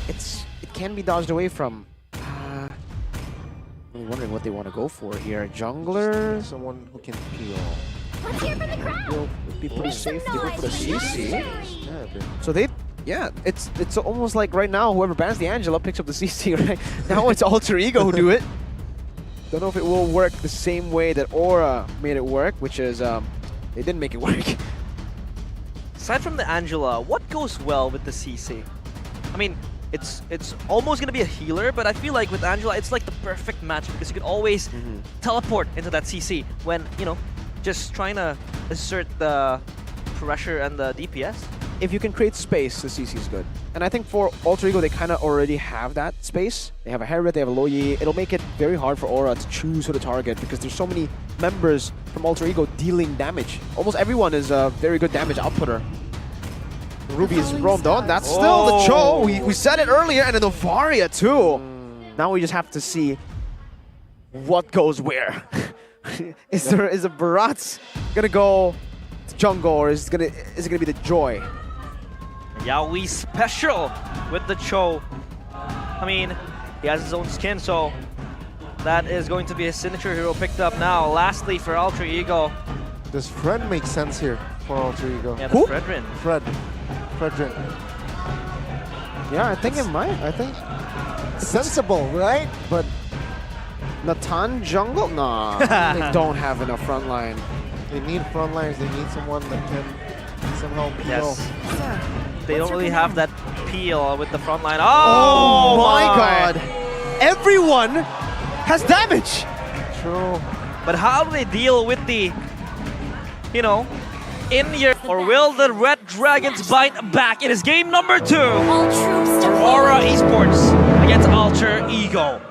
it can be dodged away from. I'm wondering what they want to go for here. Jungler, Someone who can peel. Let's hear from the crowd. would be pretty safe. They go for the Noise. CC. Yeah, So it's almost like right now whoever bans the Angela picks up the CC, right? Now it's Alter Ego who do it. Don't know if it will work the same way that Aura made it work, which is they didn't make it work. Aside from the Angela, what goes well with the CC? I mean, it's almost gonna be a healer, but I feel like with Angela, it's like the perfect match because you can always teleport into that CC when, you know, just trying to assert the pressure and the DPS. If you can create space, the CC is good. And I think for Alter Ego, they kind of already have that space. They have a Herod, they have a Lo Yi. It'll make it very hard for Aura to choose who to target because there's so many members from Alter Ego dealing damage. Almost everyone is a very good damage outputter. Ruby is roamed on. That's still the Cho. We said it earlier, and then the Varia too. Now we just have to see what goes where. is a Baratz gonna go to jungle, or is it gonna be the Joy? Yaoi special with the Cho. I mean, he has his own skin, so that is going to be his signature hero picked up now. Lastly, for Alter Ego. Does Fred make sense here for Alter Ego? Yeah, Who? Fredrin. Fredrin. Yeah, I think it might. I think Sensible, right? But Natan jungle? Nah, they don't have enough frontline. they need frontliners. They need someone that can somehow peel. Yes. They don't really have that peel with the front line. Oh my god! Everyone has damage! True. But how do they deal with the, you know, in-year, or will the Red Dragons bite back? It is game number 2. All troops deployed. Aura Esports against Alter Ego.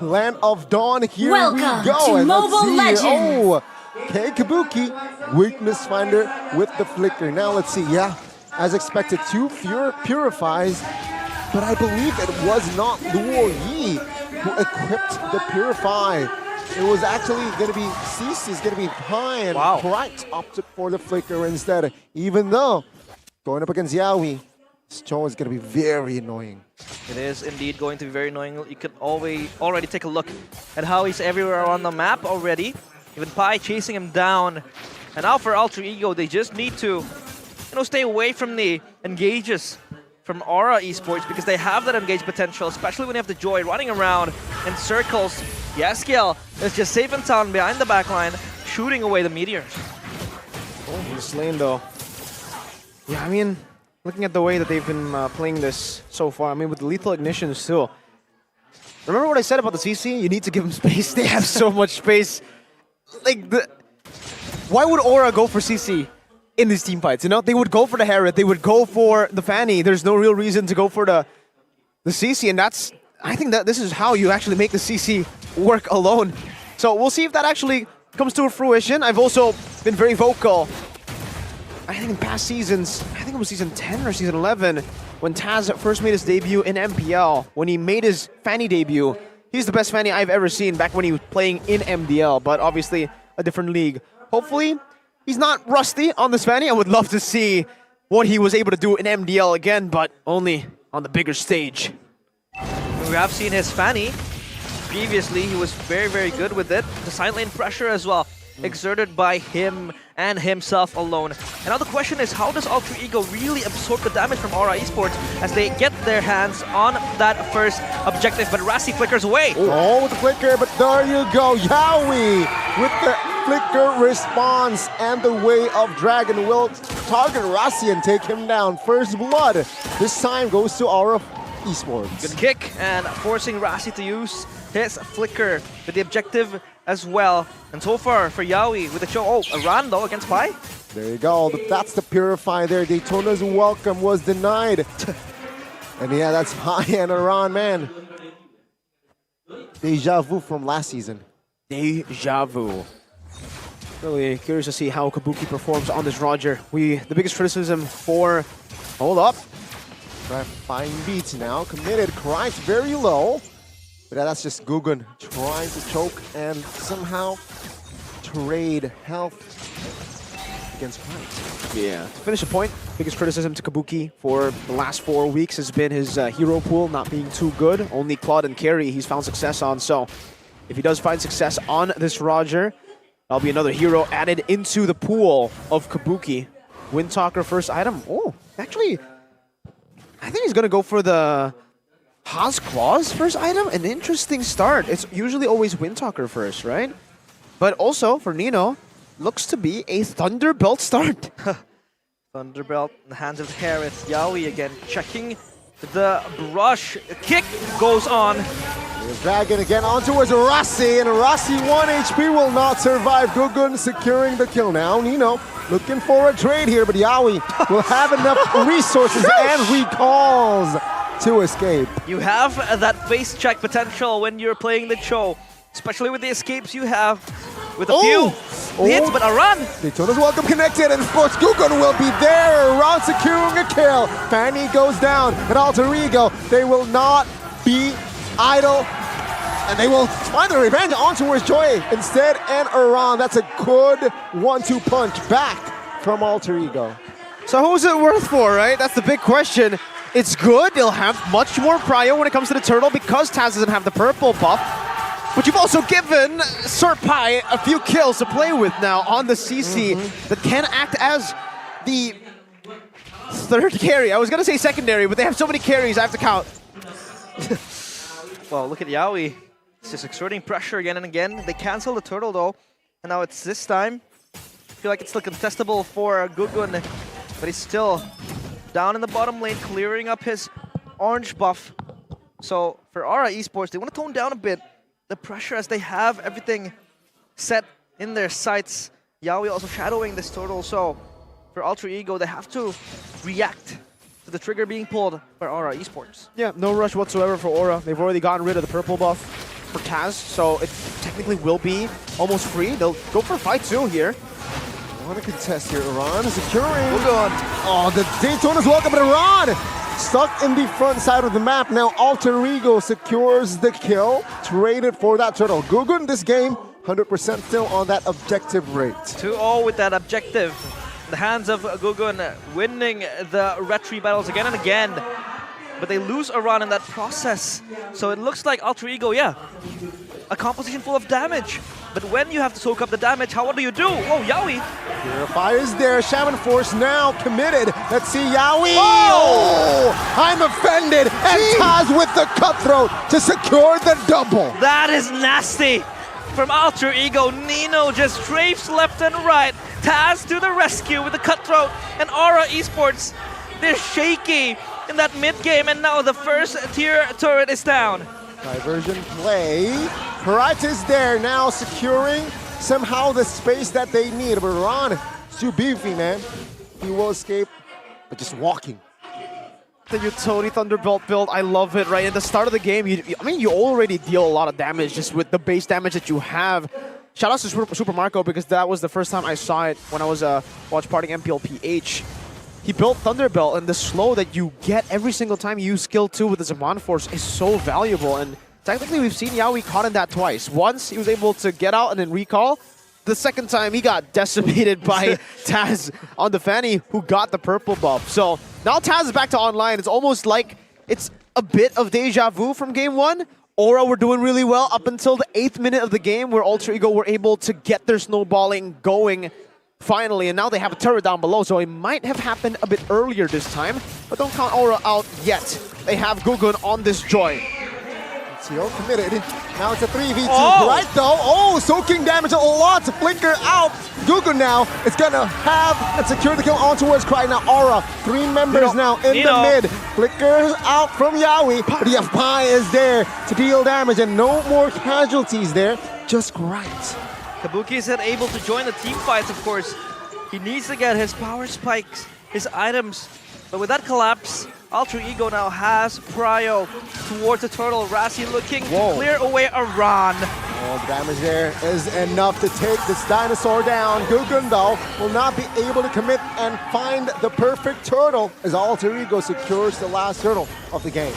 Land of Dawn, here Welcome we go. to And Mobile let's see. Legends. Oh, K Kabuki, weakness finder with the flicker. Now let's see. Yeah, as expected, 2 purifies, but I believe it was not Luo Yi who equipped the purify. It was actually going to be Cece's going to be high, and Wow. Bright opted for the flicker instead. Even though going up against Yaoi, this Cho is going to be very annoying. It is indeed going to be very annoying. You can already take a look at how he's everywhere on the map already. Even Pai chasing him down. And now for Alter Ego, they just need to, you know, stay away from the engages from Aura Esports because they have that engage potential, especially when you have the Joy running around in circles. Yaskiel is just safe and sound behind the backline, shooting away the meteors. Oh, he's slain though. Yeah, I mean, looking at the way that they've been playing this so far, I mean, with the lethal ignition still. Remember what I said about the CC? You need to give them space. They have so much space. Like, why would Aura go for CC in these team fights? You know, they would go for the Herod, they would go for the Fanny. There's no real reason to go for the CC, and that's, I think that this is how you actually make the CC work alone. So we'll see if that actually comes to fruition. I've also been very vocal. I think in past seasons, I think it was season 10 or season 11, when Taz first made his debut in MPL, when he made his Fanny debut. He's the best Fanny I've ever seen back when he was playing in MDL, but obviously a different league. Hopefully, he's not rusty on this Fanny. I would love to see what he was able to do in MDL again, but only on the bigger stage. We have seen his Fanny. Previously, he was very, very good with it. The side lane pressure as well, exerted by him and himself alone. And now the question is, how does Alter Ego really absorb the damage from Aura Esports as they get their hands on that first objective? But Rassi flickers away. Oh, with the flicker, but there you go. Yaoi with the flicker response, and the Way of Dragon will target Rassi and take him down. First blood. This time goes to Aura Esports. Good kick, and forcing Rassi to use his flicker with the objective as well. And so far for Yaoi with the Cho. Oh, a run though against Pai. There you go. That's the Purify there. Daytona's welcome was denied. And yeah, that's Pai and Aran, man. Deja vu from last season. Deja vu. Really curious to see how Kabuki performs on this Roger. The biggest criticism for... Hold up. Fine beats now. Committed. Christ very low. But that's just Gugun trying to choke and somehow trade health. against White. Yeah. To finish the point, biggest criticism to Kabuki for the last 4 weeks has been his hero pool not being too good. Only Claude and Carry he's found success on. So if he does find success on this Roger, that'll be another hero added into the pool of Kabuki. Windtalker first item. Oh, actually, I think he's going to go for the Haas Claws first item. An interesting start. It's usually always Windtalker first, right? But also, for Nino, looks to be a Thunderbelt start. Thunderbelt in the hands of Harris. Yaoi again checking the brush. Kick goes on. The Dragon again onto Rossi, and Rossi 1 HP will not survive. Gugun securing the kill now. Nino looking for a trade here, but Yaoi will have enough resources and recalls to escape. You have that base check potential when you're playing the Cho, especially with the escapes you have. With a few hits, but a run. Daytona's welcome connected, and of course Gugun will be there. Around securing a kill. Fanny goes down, and Alter Ego, they will not be idle. And they will find the revenge on towards Joy instead, and Iran. That's a good 1-2 punch back from Alter Ego. So who's it worth for, right? That's the big question. It's good. They'll have much more prio when it comes to the turtle because Taz doesn't have the purple buff. But you've also given Sir Pai a few kills to play with now on the CC that can act as the third carry. I was going to say secondary, but they have so many carries I have to count. Well, look at Yaoi. It's just exerting pressure again and again. They cancel the turtle though, and now it's this time. I feel like it's still contestable for Gugun, but he's still down in the bottom lane, clearing up his orange buff. So for Aura Esports, they want to tone down a bit the pressure as they have everything set in their sights. Yaoi also shadowing this turtle, so for Alter Ego, they have to react to the trigger being pulled by Aura Esports. Yeah, no rush whatsoever for Aura. They've already gotten rid of the purple buff for Taz, so it technically will be almost free. They'll go for a fight too here. Want to contest here, Iran securing. Gugun. Oh, the Daytona's welcome, but Iran stuck in the front side of the map. Now Alter Ego secures the kill, traded for that turtle. Gugun this game, 100% still on that objective rate. 2-0 with that objective. The hands of Gugun winning the retry battles again and again. But they lose a run in that process. So it looks like Alter Ego, yeah, a composition full of damage. But when you have to soak up the damage, what do you do? Oh, Yaoi. Purify is there. Shaman Force now committed. Let's see Yaoi. Oh! I'm offended. And Taz with the cutthroat to secure the double. That is nasty. From Alter Ego, Nino just strafes left and right. Taz to the rescue with the cutthroat. And Aura Esports, they're shaky in that mid game. And now the first tier turret is down. Diversion play. Harat is there now securing somehow the space that they need. But Ron is too beefy, man. He will escape, but just walking. The utility Thunderbolt build, I love it, right? At the start of the game, you already deal a lot of damage just with the base damage that you have. Shout out to Super Marco because that was the first time I saw it when I was watch partying MPL PH. He built Thunderbelt, and the slow that you get every single time you use skill 2 with the Zaman Force is so valuable. And technically, we've seen Yaoi caught in that twice. Once, he was able to get out and then recall. The second time, he got decimated by Taz on the Fanny, who got the purple buff. So now Taz is back to online. It's almost like it's a bit of deja vu from game 1. Aura were doing really well up until the 8th minute of the game, where Alter Ego were able to get their snowballing going finally, and now they have a turret down below, so it might have happened a bit earlier this time, but don't count Aura out yet. They have Gugun on this Joy. Seal committed. Now it's a 3v2. Oh! Right though. Oh, soaking damage a lot to flicker out. Gugun now is gonna have and secure the kill on towards Cry. Now Aura, 3 members now in the mid. Flickers out from Yaoi, but Pai is there to deal damage, and no more casualties there. Just right. Kabuki is able to join the team fights, of course. He needs to get his power spikes, his items. But with that collapse, Alter Ego now has prio towards the turtle. Rassi looking to clear away a run. All the damage there is enough to take this dinosaur down. Gugun, though, will not be able to commit and find the perfect turtle as Alter Ego secures the last turtle of the game.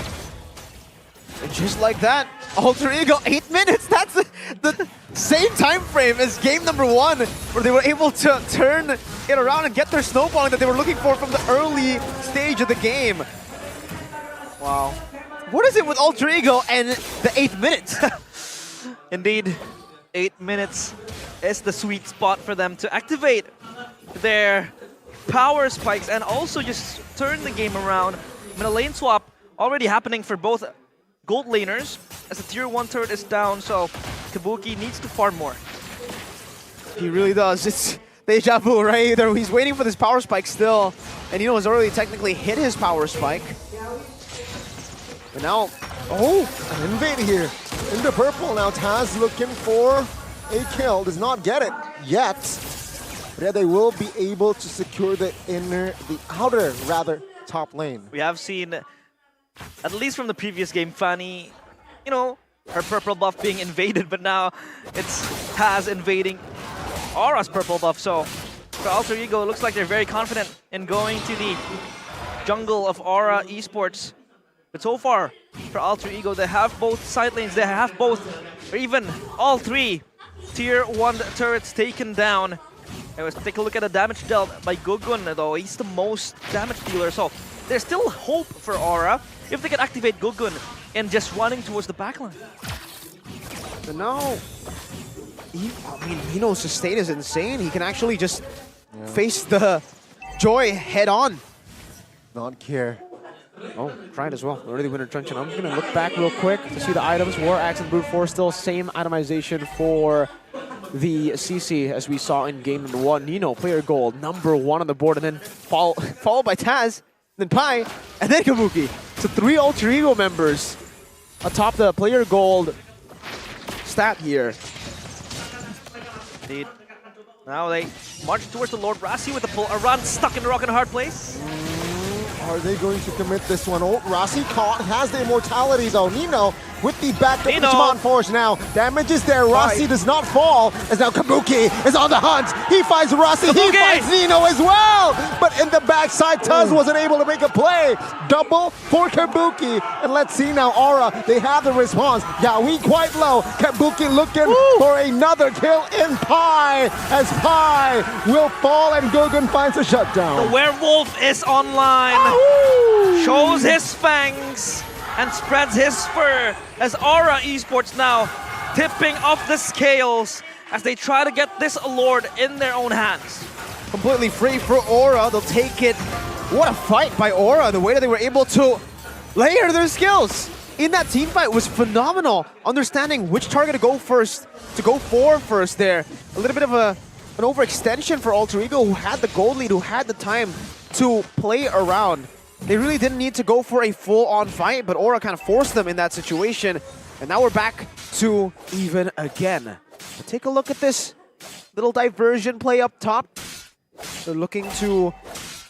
And just like that, Alter Ego, 8 minutes. That's the same time frame as game number 1, where they were able to turn get around and get their snowballing that they were looking for from the early stage of the game. Wow. What is it with Alter Ego and the 8th minute? Indeed, 8 minutes is the sweet spot for them to activate their power spikes and also just turn the game around. I mean, a lane swap already happening for both gold laners as the tier 1 turret is down, so Kabuki needs to farm more. He really does. It's deja vu, right? He's waiting for this power spike still, and has already technically hit his power spike. But now, an invade here. In the purple now, Taz looking for a kill. Does not get it yet. But yeah, they will be able to secure the outer top lane. We have seen, at least from the previous game, Fanny, her purple buff being invaded, but now it's Taz invading Aura's purple buff. So for Alter Ego, it looks like they're very confident in going to the jungle of Aura Esports. But so far, for Alter Ego, they have both side lanes, they have both, or even all 3 tier 1 turrets taken down. And let's take a look at the damage dealt by Gugun, though. He's the most damage dealer, so there's still hope for Aura if they can activate Gugun and just running towards the backline. but now, Hino's sustain is insane. He can actually just face the Joy head on. Not care. Oh, tried as well. Already winter truncheon. I'm just gonna look back real quick to see the items. War Axe and Brute Force still same itemization for the CC as we saw in game number 1. Nino, player gold, number 1 on the board, and then followed by Taz, then Pai, and then Kabuki. So 3 Alter Ego members atop the player gold stat here. Indeed. Now they march towards the Lord Rassi with the pull. Aran stuck in the rock and a hard place. Are they going to commit this one? Oh, Rossi caught, has the immortality though. Nino with the back of Digimon Force now. Damage is there. Rossi does not fall as now Kabuki is on the hunt. He finds Rossi, he finds Nino as well. But in the backside, Tuz wasn't able to make a play. Double for Kabuki. And let's see now, Aura, they have the response. Yaoi quite low. Kabuki looking for another kill in Pai as Pai will fall and Gugun finds a shutdown. The werewolf is online. Shows his fangs and spreads his fur as Aura Esports now tipping off the scales as they try to get this Lord in their own hands. Completely free for Aura. They'll take it. What a fight by Aura. The way that they were able to layer their skills in that team fight was phenomenal. Understanding which target to go for first there. A little bit of an overextension for Alter Ego, who had the gold lead, who had the time to play around. They really didn't need to go for a full-on fight, but Aura kind of forced them in that situation. And now we're back to even again. But take a look at this little diversion play up top. They're looking to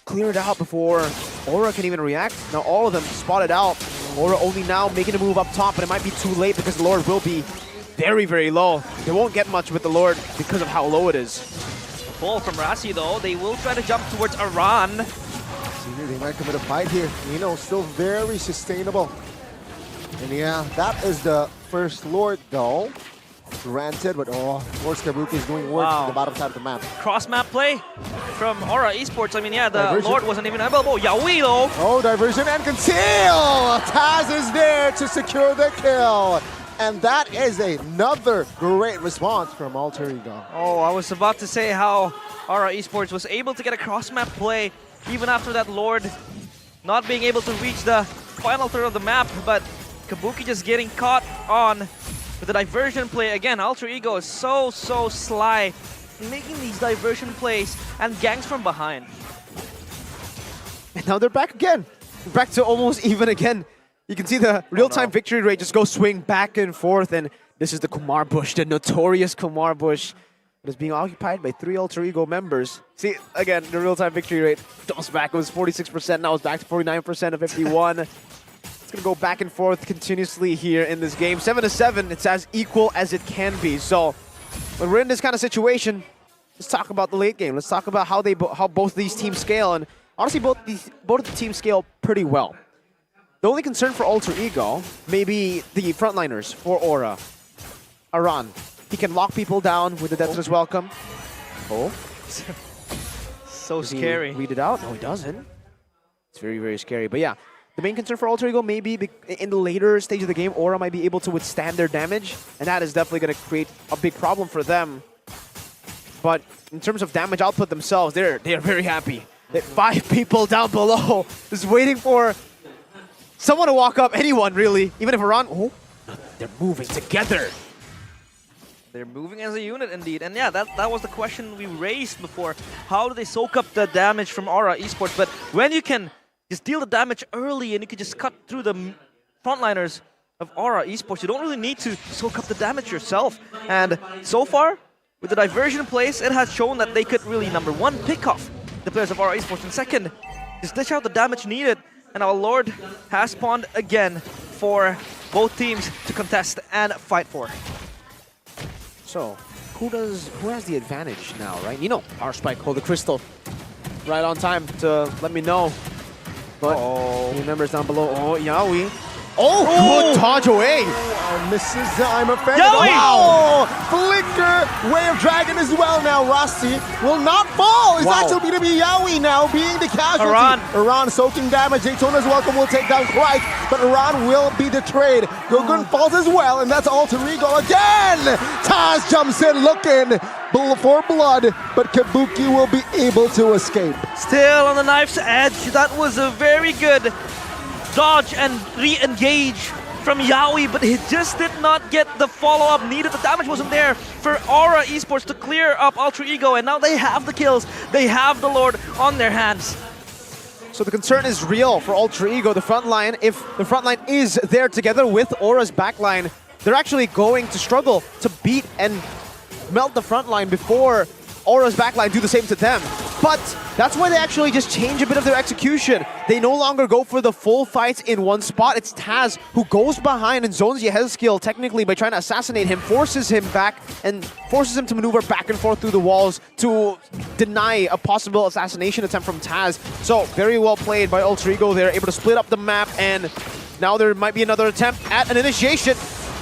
clear it out before Aura can even react. Now all of them spotted out. Aura only now making a move up top, but it might be too late because the Lord will be very, very low. They won't get much with the Lord because of how low it is. Pull from Rassi though. They will try to jump towards Aran. They might commit a fight here. Nino still very sustainable. And yeah, that is the first Lord though. Granted, but of course Kabuki is doing work on the bottom side of the map. Cross map play from Aura Esports. I mean, yeah, the diversion. Lord wasn't even able. Oh, Yaoi though. Oh, diversion and conceal! Taz is there to secure the kill. And that is another great response from Alter Ego. Oh, I was about to say how Aura Esports was able to get a cross map play even after that Lord not being able to reach the final third of the map, but Kabuki just getting caught on with the diversion play. Again, Alter Ego is so sly, making these diversion plays and gangs from behind. And now they're back again. Back to almost even again. You can see the real-time victory rate just go swing back and forth, and this is the Kumar Bush, the notorious Kumar Bush. It is being occupied by 3 Alter Ego members. See, again, the real-time victory rate jumps back. It was 46%, now it's back to 49% of 51. It's going to go back and forth continuously here in this game. 7-7, it's as equal as it can be. So, when we're in this kind of situation, let's talk about the late game. Let's talk about how both these teams scale. And honestly, both of the teams scale pretty well. The only concern for Alter Ego may be the frontliners for Aura. Aran. He can lock people down with the Deathless Welcome. Oh. So Does he scary. read it out? No, he doesn't. It's very, very scary. But yeah, the main concern for Alter Ego may be in the later stage of the game, Aura might be able to withstand their damage, and that is definitely going to create a big problem for them. But in terms of damage output themselves, they're very happy. 5 people down below just waiting for someone to walk up, anyone really. Even if Iran, oh, they're moving together. They're moving as a unit indeed. And yeah, that was the question we raised before. How do they soak up the damage from Aura Esports? But when you can just deal the damage early and you can just cut through the frontliners of Aura Esports, you don't really need to soak up the damage yourself. And so far, with the diversion plays, it has shown that they could really, number one, pick off the players of Aura Esports, and second, just dish out the damage needed. And our Lord has spawned again for both teams to contest and fight for. So, who has the advantage now, right? You know, Power Spike, hold the crystal. Right on time to let me know. But any members down below. Oh, Yaoi. Oh, good dodge away. Misses. I'm offended. Yaoi! Oh, flicker. Way of Dragon as well now. Rossi will not fall. It's Wow. actually going to be Yaoi now being the casualty. Iran soaking damage. Daytona's welcome will take down Crike, but Iran will be betrayed. Gogun falls as well, and that's Alter Ego again. Taz jumps in looking for blood, but Kabuki will be able to escape. Still on the knife's edge. That was a very good dodge and re-engage from Yaoi, but he just did not get the follow-up needed. The damage wasn't there for Aura Esports to clear up Alter Ego, and now they have the kills. They have the Lord on their hands. So the concern is real for Alter Ego, the front line. If the front line is there together with Aura's backline, they're actually going to struggle to beat and melt the front line before Aura's backline do the same to them. But that's why they actually just change a bit of their execution. They no longer go for the full fights in one spot. It's Taz who goes behind and zones Yehezkiel technically by trying to assassinate him, forces him back, and forces him to maneuver back and forth through the walls to deny a possible assassination attempt from Taz. So very well played by Alter Ego. They're able to split up the map, and now there might be another attempt at an initiation.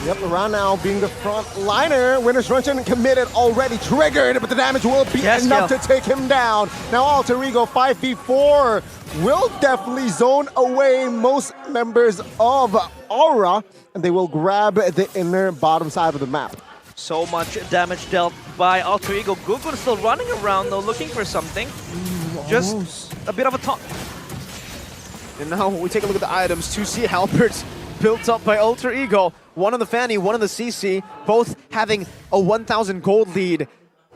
Yep, Iran now being the front liner. Winner's Russian committed, already triggered, but the damage will be enough to take him down. Now Alter Ego 5v4 will definitely zone away most members of Aura, and they will grab the inner bottom side of the map. So much damage dealt by Alter Ego. Gugun still running around though, looking for something. Just a bit of a taunt. And now we take a look at the items. 2C halberds built up by Alter Ego. One on the Fanny, one on the CC, both having a 1,000 gold lead.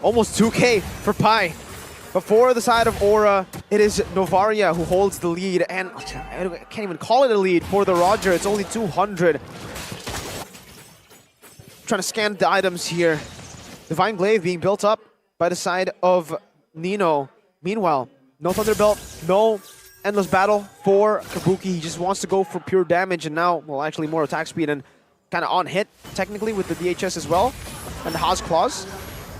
Almost 2K for Pi. But for the side of Aura, it is Novaria who holds the lead. And I can't even call it a lead for the Roger. It's only 200. Trying to scan the items here. Divine Glaive being built up by the side of Nino. Meanwhile, no Thunderbelt, no Endless Battle for Kabuki. He just wants to go for pure damage, and now, well, actually more attack speed and kind of on hit, technically, with the DHS as well. And the Haas Claws.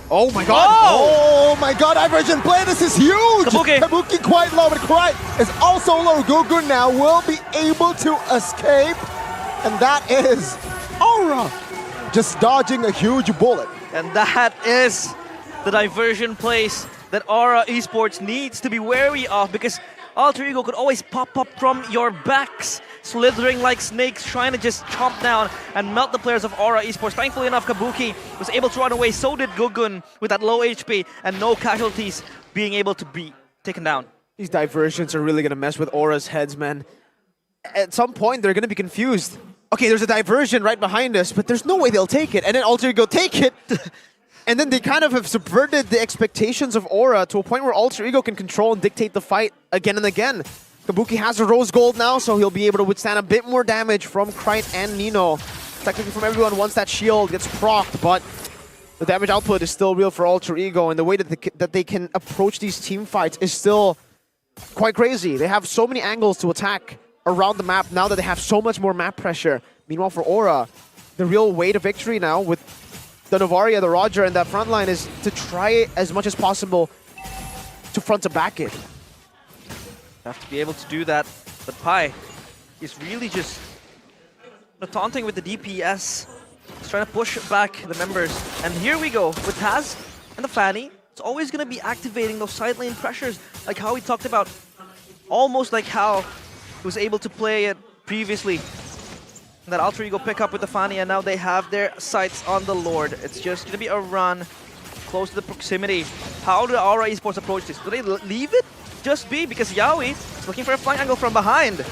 Oh my god! Oh my god, divergent play, this is huge! Kabuki quite low, but Cry is also low. Gugun now will be able to escape, and that is Aura just dodging a huge bullet. And that is the diversion place that Aura Esports needs to be wary of, because Alter Ego could always pop up from your backs, slithering like snakes, trying to just chomp down and melt the players of Aura Esports. Thankfully enough, Kabuki was able to run away, so did Gugun with that low HP and no casualties being able to be taken down. These diversions are really going to mess with Aura's heads, man. At some point, they're going to be confused. Okay, there's a diversion right behind us, but there's no way they'll take it. And then Alter Ego take it. And then they kind of have subverted the expectations of Aura to a point where Alter Ego can control and dictate the fight again and again. Kabuki has a rose gold now, so he'll be able to withstand a bit more damage from Krite and Nino. Technically from everyone once that shield gets procced, but the damage output is still real for Alter Ego, and the way that they can approach these team fights is still quite crazy. They have so many angles to attack around the map now that they have so much more map pressure. Meanwhile for Aura, the real way to victory now with the Novaria, the Roger, and that front line is to try as much as possible to front to back it. Have to be able to do that, but Pi is really just taunting with the DPS. He's trying to push back the members. And here we go with Taz and the Fanny. It's always going to be activating those side lane pressures, like how we talked about, almost like how he was able to play it previously. That Alter Ego pick up with the Fanny, and now they have their sights on the Lord. It's just going to be a run close to the proximity. How do Aura Esports approach this? Do they leave it just be? Because Yawi is looking for a flank angle from behind.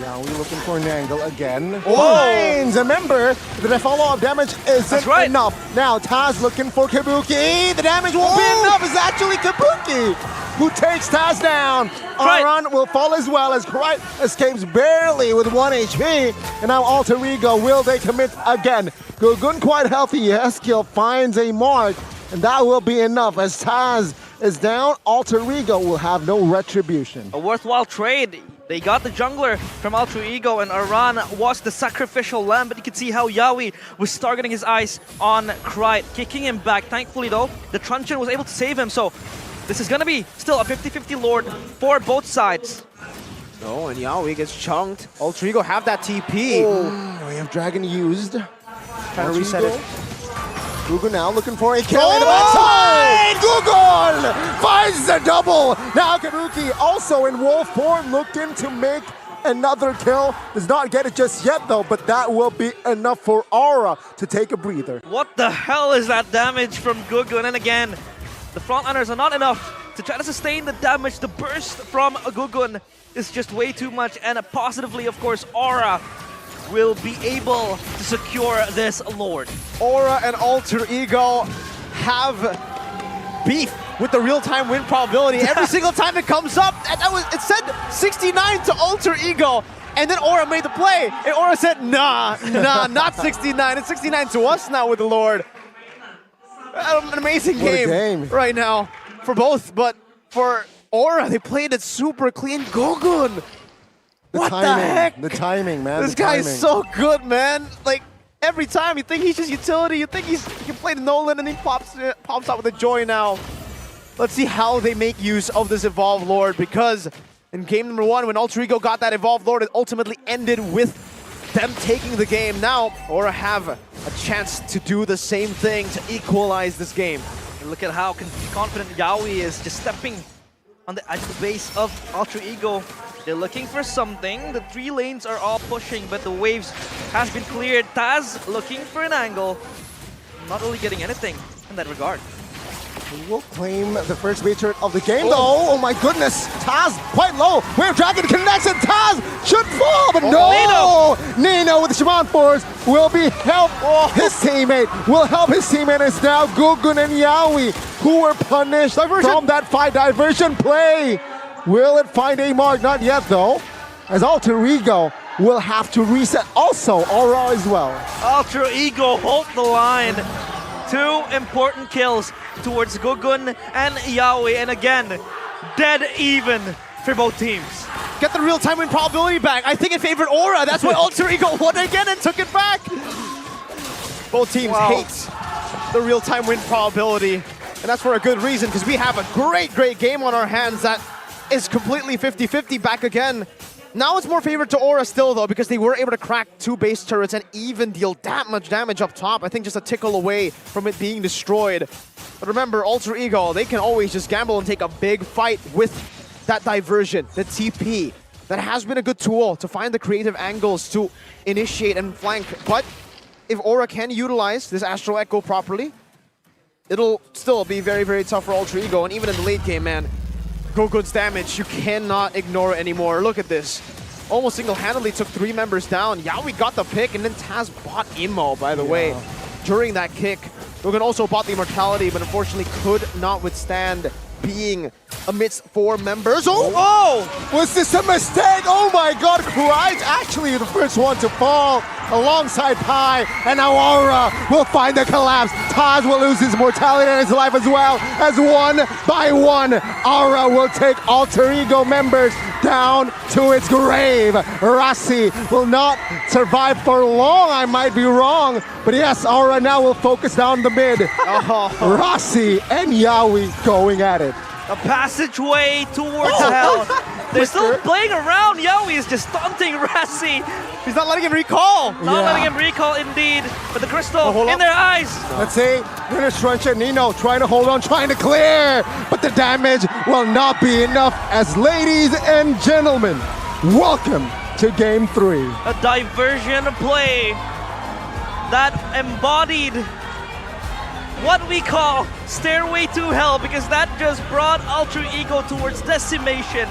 Yawi looking for an angle again. Whoa! Finds! Remember, the follow-up damage isn't That's right. enough. Now Taz looking for Kabuki. The damage won't be enough. It's actually Kabuki who takes Taz down. Right. Aron will fall as well as Krite escapes barely with 1 HP. And now Alter Ego, will they commit again? Gugun quite healthy. Yes, Kill finds a mark. And that will be enough. As Taz is down, Alter Ego will have no retribution. A worthwhile trade. They got the jungler from Alter Ego, and Aran was the sacrificial lamb, but you can see how Yawi was targeting his eyes on Krite, kicking him back. Thankfully though, the Truncheon was able to save him, so this is gonna be still a 50-50 Lord for both sides. Oh, and Yawi gets chunked. Alter Ego have that TP. Oh, we have Dragon used. Trying to reset it. Gugun now looking for a kill in the backside! Gugun finds the double! Now Kabuki also in wolf form looking to make another kill. Does not get it just yet though, but that will be enough for Aura to take a breather. What the hell is that damage from Gugun? And again, the frontliners are not enough to try to sustain the damage. The burst from Gugun is just way too much, and positively, of course, Aura will be able to secure this Lord. Aura and Alter Ego have beef with the real-time win probability. Every single time it comes up, it said 69 to Alter Ego, and then Aura made the play, and Aura said, nah, not 69. It's 69 to us now with the Lord. An amazing game right now for both, but for Aura, they played it super clean. Gugun! What the heck? The timing, man. This guy's so good, man. Like, every time you think he's just utility, you think he can play the Nolan, and he pops out with a joy now. Let's see how they make use of this Evolved Lord, because in game number 1, when Alter Ego got that Evolved Lord, it ultimately ended with them taking the game. Now, Aura have a chance to do the same thing to equalize this game. And look at how confident Yawi is, just stepping on the edge of the base of Alter Ego. They're looking for something. The 3 lanes are all pushing, but the waves has been cleared. Taz looking for an angle. Not really getting anything in that regard. We will claim the first base turret of the game though. Oh my goodness. Taz quite low. Wave Dragon connects and Taz should fall, but no! Nino with the Shaman Force will be his teammate. Will help his teammate. It's now Gugun and Yawi who were punished from that 5 diversion play. Will it find a mark? Not yet though, as Alter Ego will have to reset also Aura as well. Alter Ego hold the line. 2 important kills towards Gugun and Yawi, and again, dead even for both teams. Get the real-time win probability back. I think it favored Aura. That's why Alter Ego won again and took it back. Both teams hate the real-time win probability, and that's for a good reason, because we have a great game on our hands that is completely 50-50 back again. Now it's more favored to Aura still though, because they were able to crack 2 base turrets and even deal that much damage up top. I think just a tickle away from it being destroyed. But remember, Alter Ego, they can always just gamble and take a big fight with that diversion, the TP. That has been a good tool to find the creative angles to initiate and flank. But if Aura can utilize this Astral Echo properly, it'll still be very tough for Alter Ego. And even in the late game, man, Gugun's damage, you cannot ignore it anymore. Look at this. Almost single-handedly took 3 members down. Yawi got the pick, and then Taz bought Immo, by the way, during that kick. Gugun also bought the Immortality, but unfortunately could not withstand being amidst 4 members. Oh! Was this a mistake? Oh my god, Krite actually the first one to fall alongside Pi, and now Aura will find the collapse. Taz will lose his mortality and his life as well, as 1 by 1, Aura will take Alter Ego members down to its grave. Rassi will not survive for long, I might be wrong, but yes, Aura now will focus down the mid. Rassi and Yawi going at it. A passageway towards hell. They're still playing around. Yawi is just taunting Rassi. He's not letting him recall. Not Yeah. letting him recall indeed. But the crystal hold in up. their eyes. Let's see, Winner's Crunch and Nino trying to hold on, trying to clear, but the damage will not be enough as ladies and gentlemen, welcome to Game 3. A diversion play that embodied what we call Stairway to Hell, because that just brought Alter Ego towards decimation.